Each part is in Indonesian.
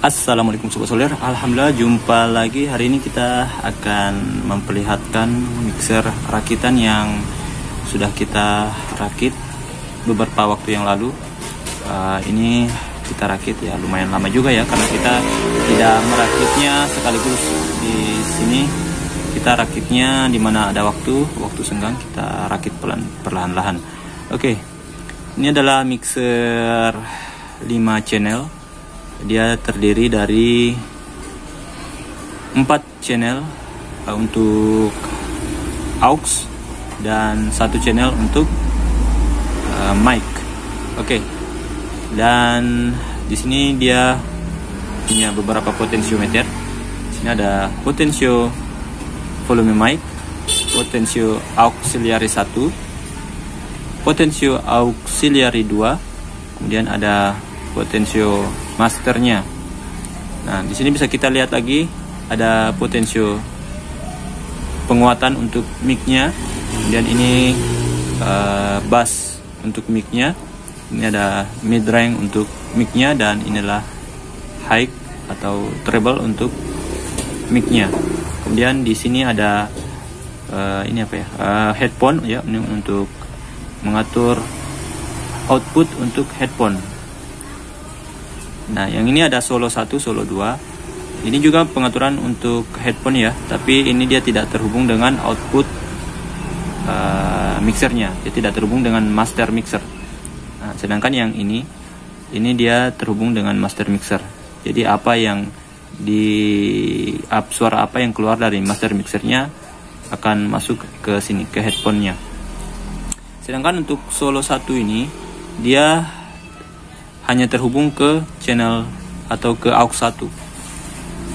Assalamualaikum Sobat Solder. Alhamdulillah jumpa lagi. Hari ini kita akan memperlihatkan mixer rakitan yang sudah kita rakit beberapa waktu yang lalu. Ini kita rakit ya lumayan lama juga ya, karena kita tidak merakitnya sekaligus. Di sini kita rakitnya dimana ada waktu senggang, kita rakit perlahan-lahan. Oke, ini adalah mixer 5 channel. Dia terdiri dari 4 channel untuk aux dan 1 channel untuk mic. Oke. Dan di sini dia punya beberapa potensiometer. Di sini ada potensio volume mic, potensio auxiliary 1, potensio auxiliary 2, kemudian ada potensio masternya. Nah, di sini bisa kita lihat lagi ada potensio penguatan untuk mic-nya, dan ini bass untuk mic-nya. Ini ada mid range untuk mic-nya, dan inilah high atau treble untuk mic-nya. Kemudian di sini ada ini apa ya? Headphone ya, ini untuk mengatur output untuk headphone. Nah, yang ini ada solo 1, solo 2. Ini juga pengaturan untuk headphone ya, tapi ini dia tidak terhubung dengan output mixernya. Dia tidak terhubung dengan master mixer. Nah, sedangkan yang ini dia terhubung dengan master mixer. Jadi apa yang suara apa yang keluar dari master mixernya akan masuk ke sini, ke headphone-nya. Sedangkan untuk solo 1 ini dia hanya terhubung ke channel atau ke aux 1.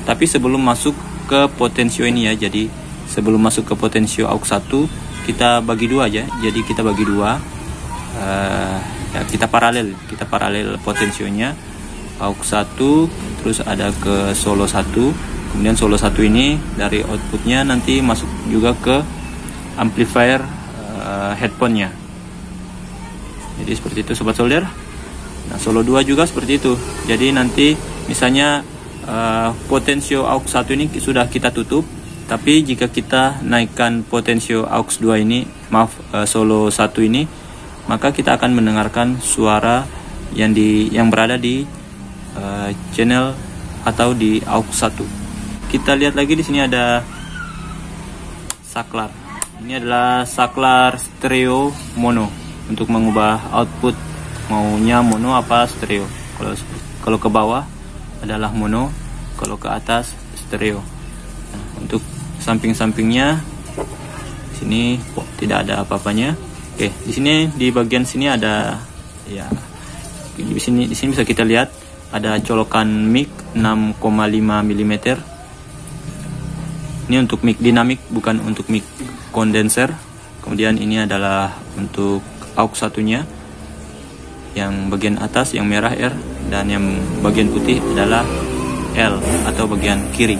Tapi sebelum masuk ke potensio ini ya, jadi sebelum masuk ke potensio aux 1 kita bagi dua aja. Jadi kita bagi dua, ya, kita paralel potensionya aux 1, terus ada ke solo 1. Kemudian solo 1 ini dari outputnya nanti masuk juga ke amplifier headphone-nya. Jadi seperti itu Sobat Solder. Nah, solo 2 juga seperti itu. Jadi nanti misalnya potensio aux 1 ini sudah kita tutup, tapi jika kita naikkan potensio aux 2 ini, solo 1 ini, maka kita akan mendengarkan suara yang berada di channel atau di aux 1. Kita lihat lagi di sini ada saklar. Ini adalah saklar stereo mono untuk mengubah output maunya mono apa stereo. Kalau ke bawah adalah mono, kalau ke atas stereo. Nah, untuk samping-sampingnya sini tidak ada apa-apanya. Oke, di sini di bagian sini ada ya, di sini bisa kita lihat ada colokan mic 6,5 mm. Ini untuk mic dinamik, bukan untuk mic kondenser. Kemudian ini adalah untuk aux satunya. Yang bagian atas yang merah R, dan yang bagian putih adalah L atau bagian kiri.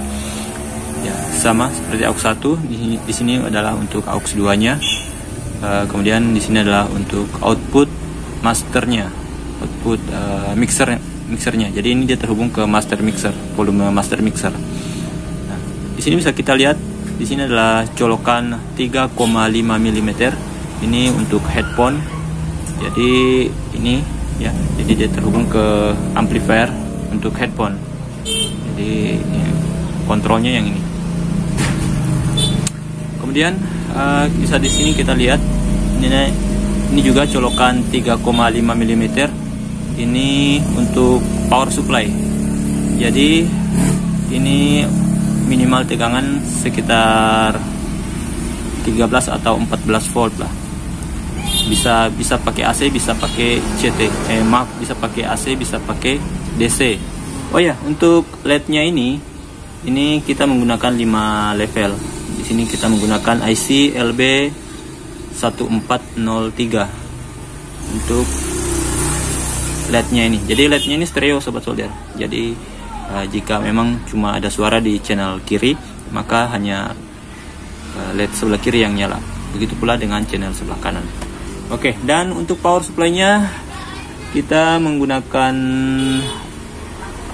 Ya, sama seperti aux 1. Di sini adalah untuk aux 2-nya. Kemudian di sini adalah untuk output masternya, output mixernya. Jadi ini dia terhubung ke master mixer, volume master mixer. Nah, di sini bisa kita lihat di sini adalah colokan 3,5 mm. Ini untuk headphone. Jadi ini ya, jadi dia terhubung ke amplifier untuk headphone. Jadi ini, kontrolnya yang ini. Kemudian bisa di sini kita lihat ini juga colokan 3,5 mm. Ini untuk power supply. Jadi ini minimal tegangan sekitar 13 atau 14 volt lah. Bisa pakai AC, bisa pakai CT. Bisa pakai AC, bisa pakai DC. Oh ya, untuk LED-nya ini kita menggunakan 5 level. Di sini kita menggunakan IC LB1403 untuk LED-nya ini. Jadi LED-nya ini stereo Sobat Solder. Jadi jika memang cuma ada suara di channel kiri, maka hanya LED sebelah kiri yang nyala. Begitu pula dengan channel sebelah kanan. Oke, dan untuk power supply-nya kita menggunakan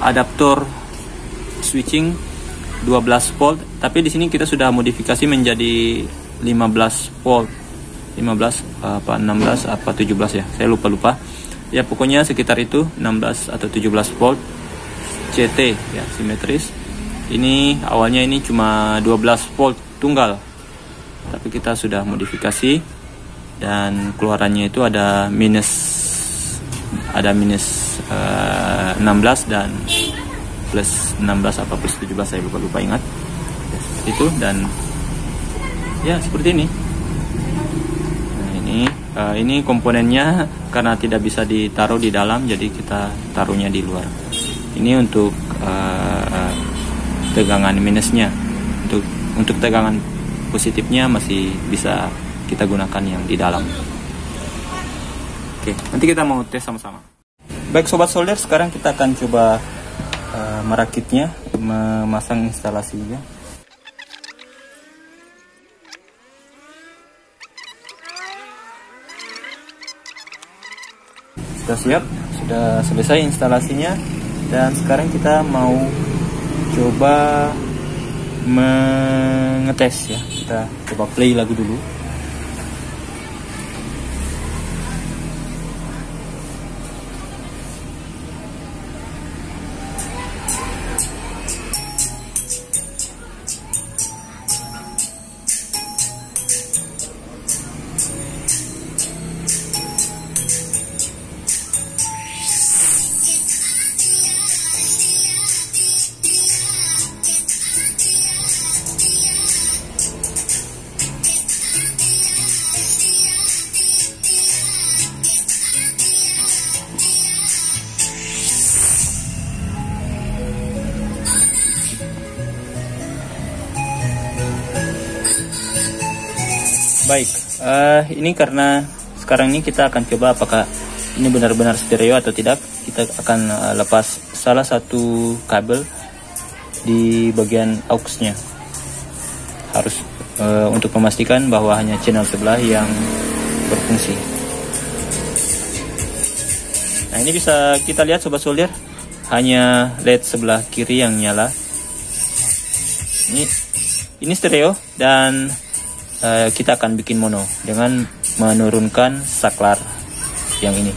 adaptor switching 12 volt, tapi di sini kita sudah modifikasi menjadi 15 volt. 15 apa 16 apa 17 ya, saya lupa ya, pokoknya sekitar itu 16 atau 17 volt CT ya, simetris. Ini awalnya ini cuma 12 volt tunggal, tapi kita sudah modifikasi dan keluarannya itu ada minus 16 dan plus 16 apa plus 17, saya lupa ingat itu. Dan ya seperti ini. Ini komponennya karena tidak bisa ditaruh di dalam, jadi kita taruhnya di luar. Ini untuk tegangan minusnya. Untuk tegangan positifnya masih bisa kita gunakan yang di dalam. Oke, nanti kita mau tes sama-sama. Baik sobat solder, sekarang kita akan coba merakitnya, memasang instalasinya. Sudah siap, sudah selesai instalasinya, dan sekarang kita mau coba mengetes ya. Kita coba play lagu dulu. Baik, ini karena sekarang ini kita akan coba apakah ini benar-benar stereo atau tidak. Kita akan lepas salah satu kabel di bagian aux-nya. Harus untuk memastikan bahwa hanya channel sebelah yang berfungsi. Nah, ini bisa kita lihat sobat solder, hanya LED sebelah kiri yang nyala. Ini stereo, dan kita akan bikin mono dengan menurunkan saklar yang ini.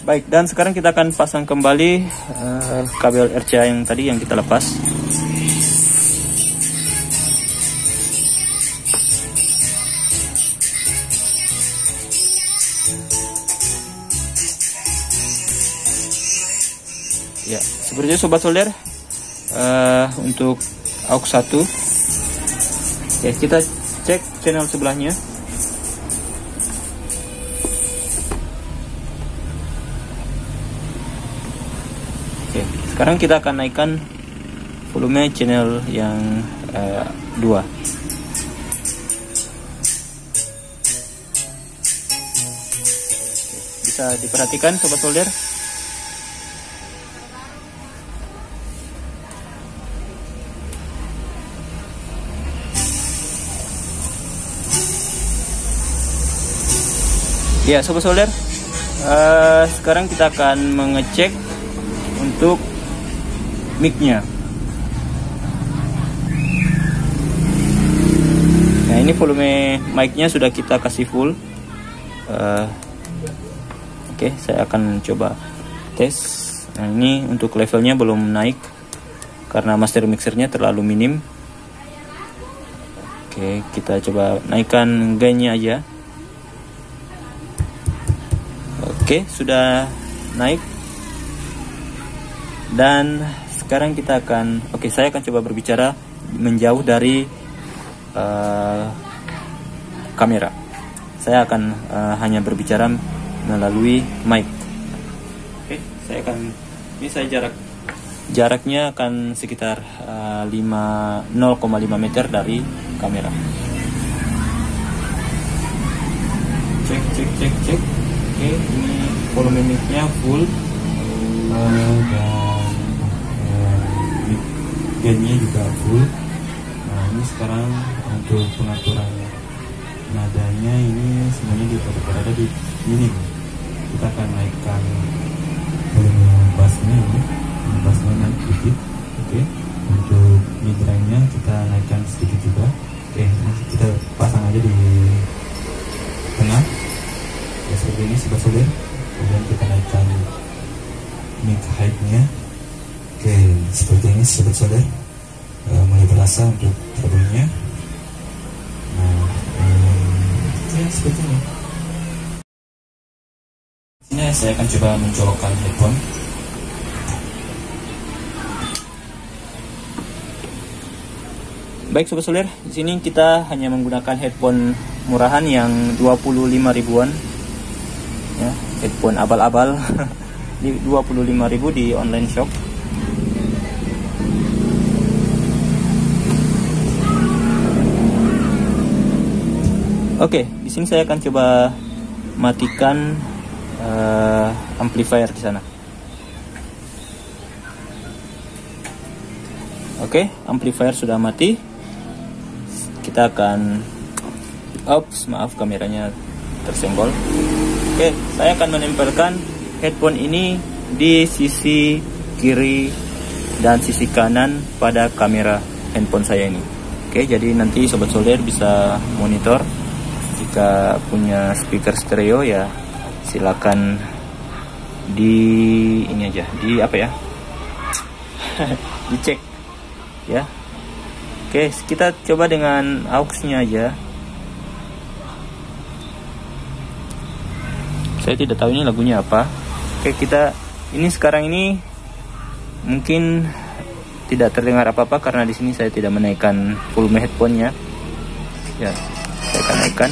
Baik, dan sekarang kita akan pasang kembali kabel RCA yang tadi yang kita lepas. Ya, seperti itu sobat solder, untuk aux 1. Oke, kita cek channel sebelahnya. Oke, sekarang kita akan naikkan volume channel yang 2. Bisa diperhatikan sobat solder. Ya sobat solder, sekarang kita akan mengecek untuk mic-nya. Nah, ini volume mic-nya sudah kita kasih full. Oke, saya akan coba tes. Nah, ini untuk levelnya belum naik karena master mixernya terlalu minim. Oke, kita coba naikkan gainnya aja. Oke, sudah naik. Dan sekarang kita akan, saya akan coba berbicara menjauh dari kamera. Saya akan hanya berbicara melalui mic. Oke, saya akan, ini saya jaraknya akan sekitar 0,5 meter dari kamera. Cek. Oke, ini volume mic-nya full, dan gainnya juga full. Nah ini sekarang untuk pengaturan nadanya ini semuanya berada di ini. Kita akan naikkan volume bassnya ini bassnya naik sedikit. Oke, untuk mid-range-nya kita naikkan sedikit juga. Oke, kita pasang aja di tengah ya, seperti ini sobat solder. Kemudian kita naikkan mic height-nya. Oke, seperti ini sobat solder. Mulai berasa untuk treble-nya. Nah, ya seperti ini. Sini saya akan coba mencolokkan headphone. Baik sobat solder, di sini kita hanya menggunakan headphone murahan yang 25 ribuan. Ya, headphone abal-abal di 25.000 di online shop. Oke, di sini saya akan coba matikan amplifier di sana. Oke, amplifier sudah mati. Kita akan maaf kameranya tersenggol. Oke, saya akan menempelkan headphone ini di sisi kiri dan sisi kanan pada kamera handphone saya ini. Oke, jadi nanti sobat solder bisa monitor. Jika punya speaker stereo ya silakan di ini aja, di apa ya? Dicek ya. Oke, kita coba dengan aux-nya aja. Saya tidak tahu ini lagunya apa. Oke, kita ini sekarang ini mungkin tidak terdengar apa-apa karena di sini saya tidak menaikkan volume headphone-nya. Ya, saya akan naikkan.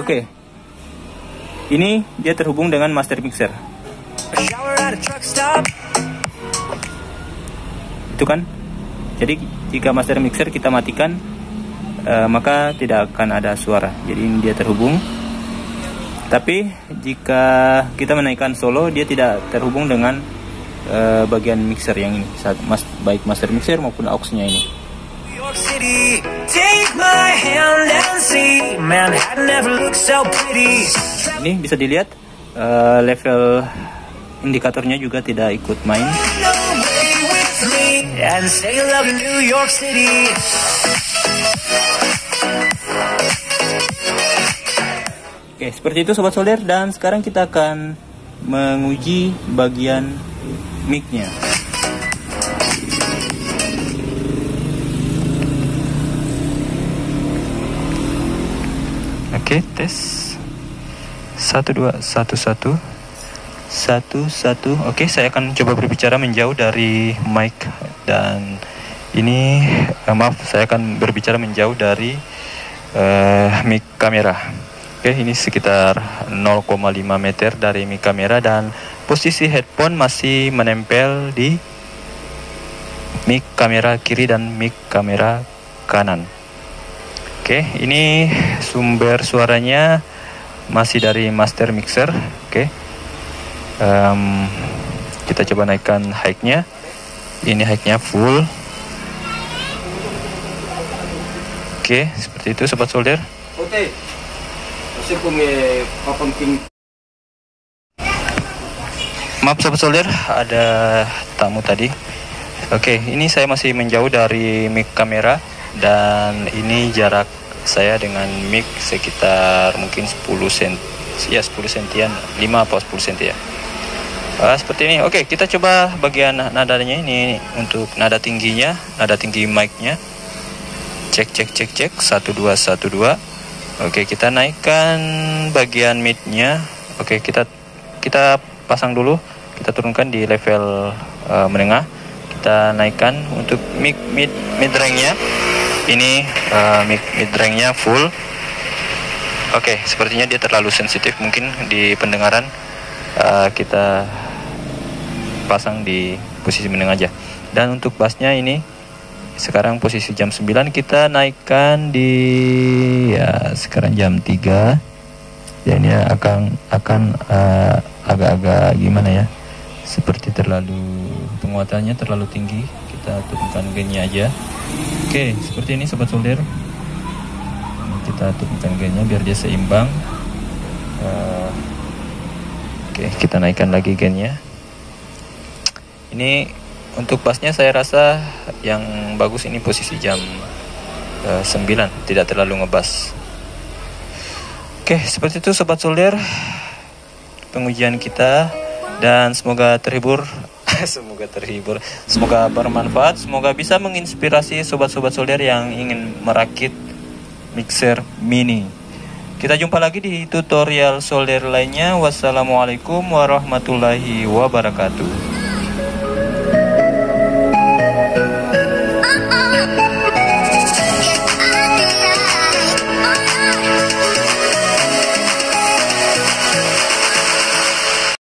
Oke, ini dia terhubung dengan master mixer. Itu kan, jadi jika master mixer kita matikan maka tidak akan ada suara. Jadi ini dia terhubung. Tapi jika kita menaikkan solo dia tidak terhubung dengan bagian mixer yang ini, baik master mixer maupun aux-nya ini. Ini bisa dilihat level indikatornya juga tidak ikut main. Oke, seperti itu sobat solder, dan sekarang kita akan menguji bagian mic-nya. Oke, tes 1 2 1 1 1 1. Oke, saya akan coba berbicara menjauh dari mic, dan ini maaf, saya akan berbicara menjauh dari mic kamera. Oke, ini sekitar 0,5 meter dari mic kamera, dan posisi headphone masih menempel di mic kamera kiri dan mic kamera kanan. Oke, ini sumber suaranya masih dari master mixer. Oke, kita coba naikkan high-nya. Ini high-nya full. Oke, seperti itu sobat solder. Oke. Maaf sobat solder, ada tamu tadi. Oke, ini saya masih menjauh dari mic kamera, dan ini jarak saya dengan mic sekitar mungkin 10 cm, ya 10 cm, 5 atau 10 cm ya. Seperti ini. Oke, kita coba bagian nadanya ini. Untuk nada tingginya, nada tinggi mic-nya. Cek 1 2 1 2. Oke, kita naikkan bagian mid-nya. Oke, kita pasang dulu. Kita turunkan di level menengah. Kita naikkan untuk mid range-nya. Ini mid range-nya full. Oke, sepertinya dia terlalu sensitif mungkin di pendengaran. Kita pasang di posisi menengah aja. Dan untuk bass-nya ini sekarang posisi jam 9, kita naikkan di ya sekarang jam 3. Ya ini akan agak-agak gimana ya, seperti penguatannya terlalu tinggi. Kita turunkan gainnya aja. Oke, seperti ini sobat solder. Kita turunkan gainnya biar dia seimbang. Oke, kita naikkan lagi gainnya. Ini untuk bassnya saya rasa yang bagus ini posisi jam 9, tidak terlalu ngebass. Oke, seperti itu sobat solder pengujian kita, dan semoga terhibur. Semoga bermanfaat, semoga bisa menginspirasi sobat-sobat solder yang ingin merakit mixer mini. Kita jumpa lagi di tutorial solder lainnya. Wassalamualaikum warahmatullahi wabarakatuh.